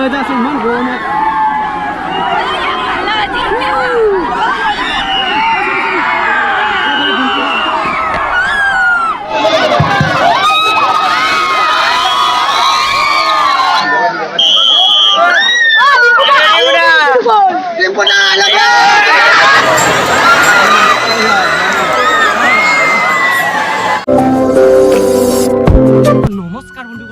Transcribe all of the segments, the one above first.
লৈ যায় আছে ইমান গৰমত নমস্কাৰ বন্ধু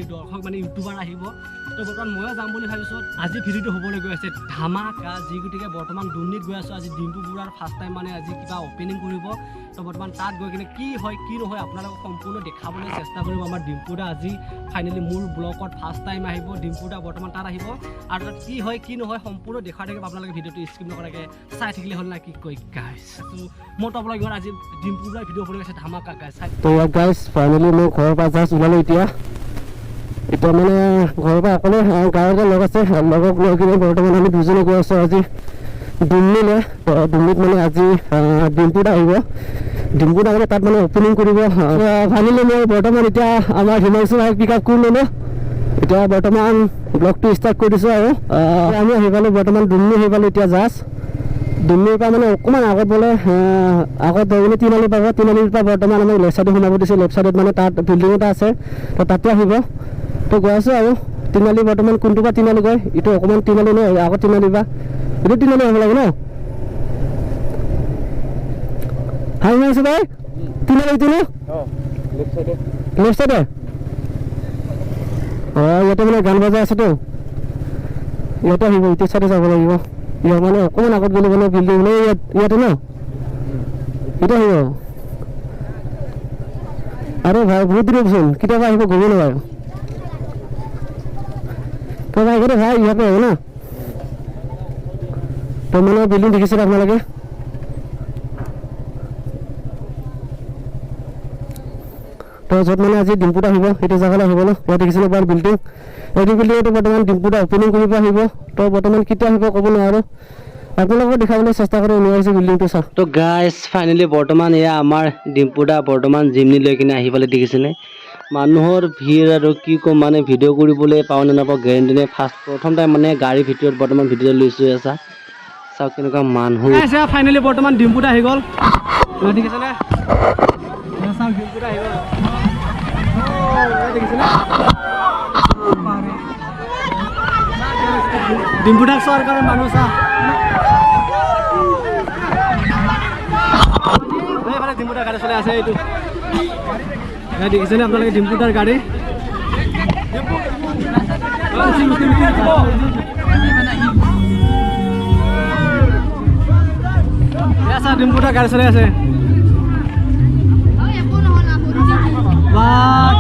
দৰ্শক মানে ইউটিউবাৰ আহিব তো বৰ্তমান ময়ো যাম বুলি ভাবিছোঁ আজি ভিডিঅ'টো হ'বলৈ গৈ আছে ধামাকা যি গতিকে বৰ্তমান দুৰ্নীত গৈ আছোঁ আজি ডিম্পু বৰুৱাৰ ফাৰ্ষ্ট টাইম মানে আজি কিবা অপেনিং কৰিব তো বৰ্তমান তাত গৈ কিনে কি হয় কি নহয় আপোনালোকক সম্পূৰ্ণ দেখাবলৈ চেষ্টা কৰিব আমাৰ ডিম্পু দা আজি ফাইনেলি মোৰ ব্লগত ফাৰ্ষ্ট টাইম আহিব ডিম্পু দা বৰ্তমান তাত আহিব আৰু তাত কি হয় কি নহয় সম্পূৰ্ণ দেখাই থাকিব আপোনালোকে ভিডিঅ'টো স্কিপ নকৰাকৈ চাই থাকিলে হ'ল না কি কয় গাইছ মই তো আপোনালোকৰ আজি ডিম্পু বৰুৱাৰ ভিডিঅ' হ'বলৈ গৈছে ধামাকা গাইছ তো গাইছ ফাইনেলি মই ঘৰৰ পৰা জাষ্ট ওলালোঁ এতিয়া মানে ঘৰৰ পৰা অকলে গাঁৱতে লগ আছে লগক লৈ কিনে বৰ্তমান আমি দুজনে গৈ আছোঁ আজি দুমনিলৈ দুমনিত মানে আজি ডিম্পুত আহিব ডিম্পুত আহিলে তাত মানে অপেনিং কৰিব ফাইনেলি মই বৰ্তমান এতিয়া আমাৰ হিমাংশু ভাইক পিক আপ কৰি ল'লোঁ এতিয়া বৰ্তমান ব্লগটো ষ্টাৰ্ট কৰি দিছোঁ আৰু আমি আহি পালোঁ বৰ্তমান দুমনি আহি পালোঁ এতিয়া জাষ্ট দুমনিৰ পৰা মানে অকণমান আগত বোলে আগত মানে তিনিআলি পাব তিনিআলিৰ পৰা বৰ্তমান আমাক লেফ্ট চাইডে সোমাব দিছে লেফ্ট চাইডত মানে তাত বিল্ডিং এটা আছে তো তাতে আহিব তো গৈ আছোঁ আৰু তিনিআলি বৰ্তমান কোনটো পৰা তিনিআলি গৈ এইটো অকণমান তিনিআলি নহয় আগত তিনিআলি বা এইটো তিনিআলি আহিব লাগে ন হাই মাৰিছোঁ ভাই তিনিআলি এইটো ন লেফ্ট চাইডে অঁ ইয়াতে মানে গান বজাই আছেতো ইয়াতে আহিব ইটো চাইডে যাব লাগিব ইয়াৰ মানে অকণমান আগত গ'লে মানে বিল্ডিং মানে ইয়াতে ন এইটো আহিব আৰু ভাই বহুত দূৰ চোন কেতিয়াবা আহিব গ'ব নোৱাৰে তো ভাই গ'লে ভাই ইয়াতে আহিব না তো মানে বিল্ডিং দেখিছে আপোনালোকে তো য'ত মানে আজি ডিম্পুত আহিব সেইটো জেগালৈ আহিব ন ইয়াত দেখিছিলোঁ বাৰু বিল্ডিং এইটো বিল্ডিঙতো বৰ্তমান ডিম্পুত অপেনিং কৰিব আহিব তো বৰ্তমান কেতিয়া আহিব ক'ব নোৱাৰোঁ আপোনালোকক দেখাবলৈ চেষ্টা কৰি নোৱাৰিছোঁ বিল্ডিংটো চাওক তো গাইছ ফাইনেলি বৰ্তমান এয়া আমাৰ ডিম্পুদা বৰ্তমান জিমনি লৈ কিনে আহি পালে দেখিছেনে মানুহৰ ভিৰ আৰু কি ক'ম মানে ভিডিঅ' কৰিবলৈ পাওঁ নে নাপাওঁ গেৰেণ্টি নাই প্ৰথম টাইম মানে গাড়ীৰ ভিতৰত বৰ্তমান ভিডিঅ' লৈছোঁ আছা চাওক কেনেকুৱা মানুহ ফাইনেলি বৰ্তমান ডিম্পুদা আহি গ'ল দেখিছেনে চাওক ডিম্পুদা আহি গ'ল দেখিছেনে ডিম্পুদাক চোৱাৰ কাৰণে মানুহ চা এইফালে ডিম্পুদাৰ গাড়ী চলাই আছে এইটো দেখিছেনে আপোনালোকে ডিম্পুদাৰ গাড়ী ডিম্পুদাৰ গাড়ী চলাই আছে বা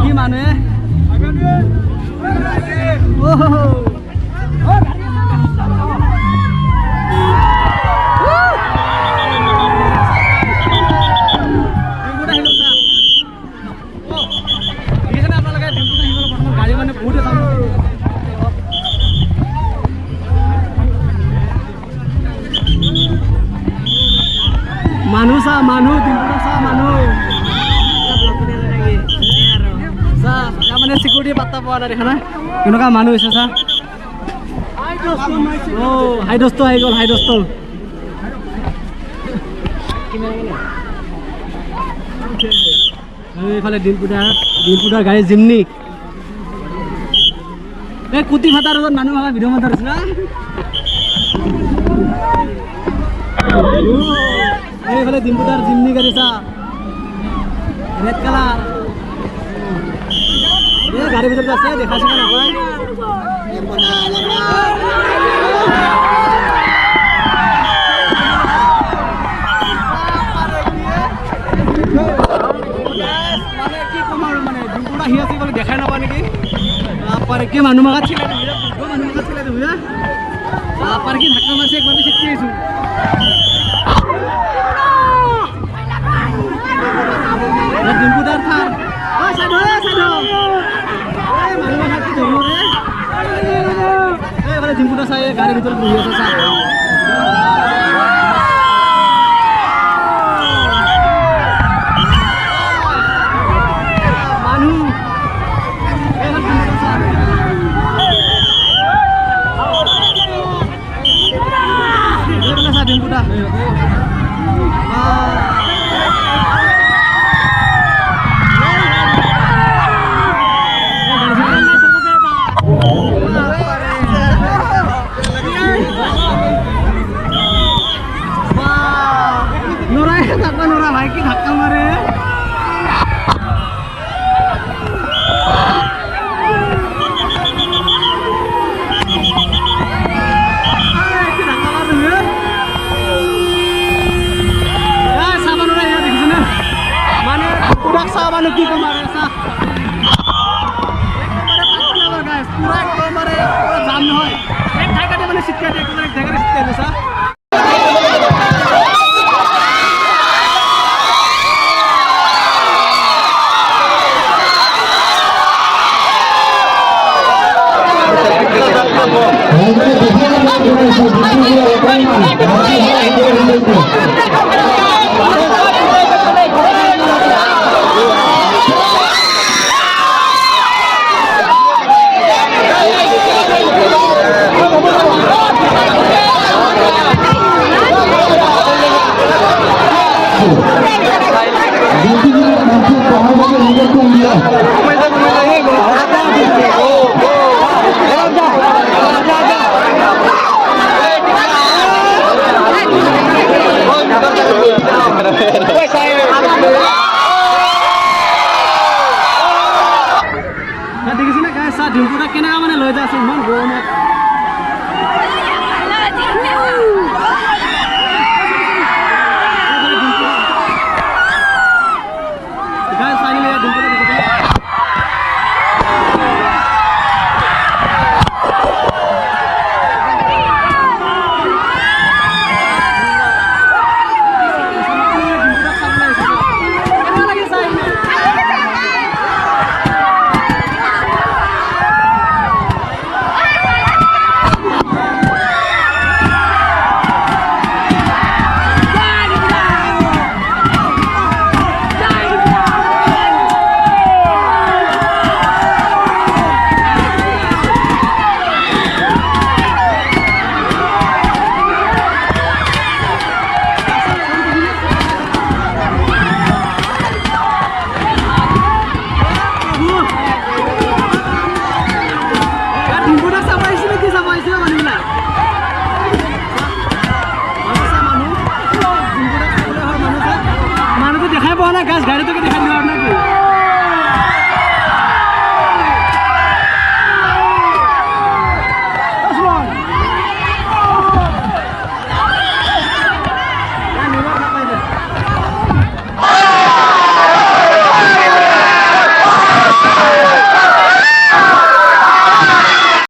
কি মানুহে মানুহ চা মানুহ ডিম্পুদা চা মানুহ চা মানে চিকিউৰিটি পাত্তা পোৱা নাই দেখা নাই কেনেকুৱা মানুহ হৈছে চা অ' হাইডষ্ট আহি গ'ল হাইডষ্ট এইফালে ডিম্পুদাৰ গাড়ী জিমনি এই কুটি ফাটাৰ লগত মানুহ ভাবা ভিডিঅ' মাতা দিছে না এইফালে ডিম্পুদাৰ জিমনি গাড়ী চা ৰেড কালাৰ এই গাড়ীৰ ভিতৰত আছে দেখা চেকা নকয় মানে কি ক'ম আৰু মানে ডিম্পুদা আহি আছে বুলি দেখাই নাপায় নেকি के मानु मगा छिला दे बुद्धो मानु मगा छिला दे हुया पार की धक्का मार से एक बार शिखते छु ये डिम्पुदार था ओ साधो ए मानु मगा की धरु रे ए वाला डिम्पुदार सा ये गाड़ी भीतर बहि আছে सा नोरा भाई की धक्का मारे सामान की कमारे सा गाइस पूरा कमारे पूरा जाम न होय एक ठाकाटे माने सिक्का दे एक ठाकाटे सिक्का दे सा ডিম্পুটা কেনেকা মানে লৈ যাইছে ইমান গৰমত গাইস ফাইনালি ডিম্পুটা দেখতে गाड़ी तो